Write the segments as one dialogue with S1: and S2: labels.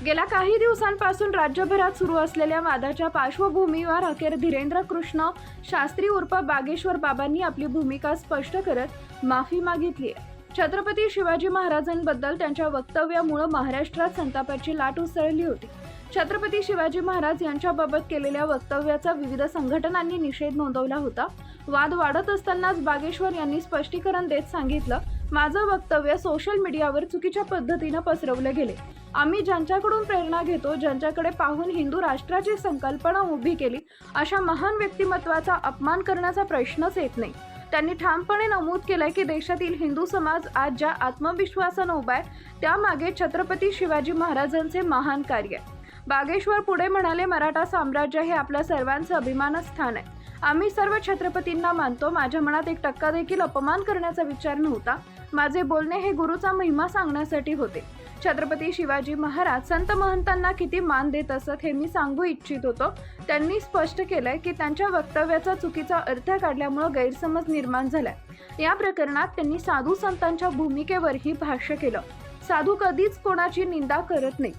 S1: गेल्या काही दिवसांपासून राज्यभरात सुरू असलेल्या वादाच्या पार्श्वभूमीवर अखेर धीरेंद्र कृष्ण शास्त्री उर्फ बागेश्वर बाबांनी आपली भूमिका स्पष्ट करत माफी मागितली आहे। छत्रपती शिवाजी महाराजांबद्दल त्यांच्या वक्तव्यामुळे महाराष्ट्रात संतापाची लाट उसळली होती। छत्रपती शिवाजी महाराज यांच्याबाबत केलेल्या वक्तव्याचा विविध संघटनांनी निषेध नोंदवला होता। वाद वाढत असतानाच बागेश्वर यांनी स्पष्टीकरण देत सांगितलं, माझं वक्तव्य सोशल मीडियावर चुकीच्या पद्धतीने पसरवले गेले। आम्ही ज्यांच्याकडून प्रेरणा घेतो, ज्यांच्याकडे पाहून हिंदू राष्ट्राची संकल्पना उभी केली, अशा महान व्यक्तिमत्वाचा अपमान करण्याचा प्रश्नच येत नाही। त्यांनी ठामपणे नमूद केलंय की देशातील हिंदू समाज आज ज्या आत्मविश्वासाने उभा आहे, त्यामागे छत्रपती शिवाजी महाराजांचे महान कार्य आहे। बागेश्वर पुढे म्हणाले, मराठा साम्राज्य हे आपल्या सर्वांचं अभिमानस्थान आहे। आम्ही सर्व छत्रपतींना मानतो। माझ्या मनात 1% देखील अपमान करण्याचा विचार नव्हता। माझे बोलणे हे गुरुचा महिमा सांगण्यासाठी होते। छत्रपती शिवाजी महाराज संत महंतांना किती मान देत असत हे मी सांगू इच्छित होतो। त्यांनी स्पष्ट केलंय की त्यांच्या वक्तव्याचा चुकीचा अर्थ काढल्यामुळे गैरसमज निर्माण झालाय। या प्रकरणात त्यांनी साधू संतांच्या भूमिकेवरही भाष्य केलं। साधू कधीच कोणाची निंदा करत नाही।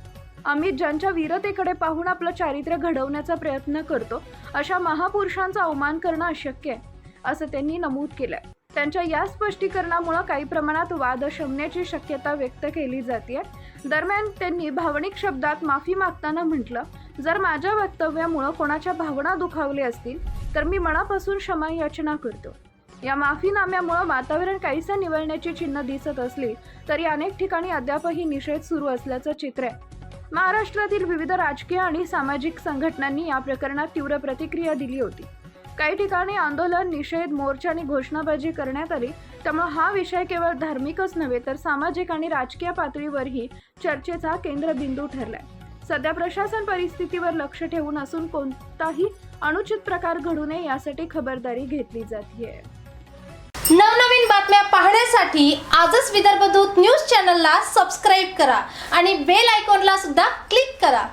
S1: आम्ही ज्यांच्या वीरतेकडे पाहून आपलं चारित्र्य घडवण्याचा प्रयत्न करतो, अशा महापुरुषांचा अवमान करणं अशक्य आहे, असं त्यांनी नमूद केलंय। त्यांच्या या स्पष्टीकरणामुळे काही प्रमाणात वाद शमण्याची शक्यता व्यक्त केली जाते। दरम्यान त्यांनी भावनिक शब्दात माफी मागताना म्हटलं, जर माझ्या वक्तव्यामुळे कोणाच्या भावना दुखावले असतील तर मी मनापासून क्षमा याचना करतो। या माफीनाम्यामुळे वातावरण काहीसं निवळण्याची चिन्ह दिसत असली तरी अनेक ठिकाणी अद्यापही निषेध सुरू असल्याचं चित्र आहे। महाराष्ट्रातील विविध राजकीय आणि सामाजिक संघटनांनी या प्रकरणात तीव्र प्रतिक्रिया दिली होती। काही ठिकाणी आंदोलन, निषेध, मोर्चा आणि घोषणाबाजी करण्यात आली। त्यामुळे हा विषय केवळ धार्मिकच नव्हे तर सामाजिक आणि राजकीय पातळीवरही चर्चेचा केंद्रबिंदू ठरलाय। सध्या प्रशासन परिस्थितीवर लक्ष ठेवून असून कोणताही अनुचित प्रकार घडू नये यासाठी खबरदारी घेतली जाते।
S2: नवनवीन बातम्या पाहण्यासाठी आजच विदर्भ दूत न्यूज चॅनलला सबस्क्राईब करा आणि बेल आयकॉनला सुद्धा क्लिक करा।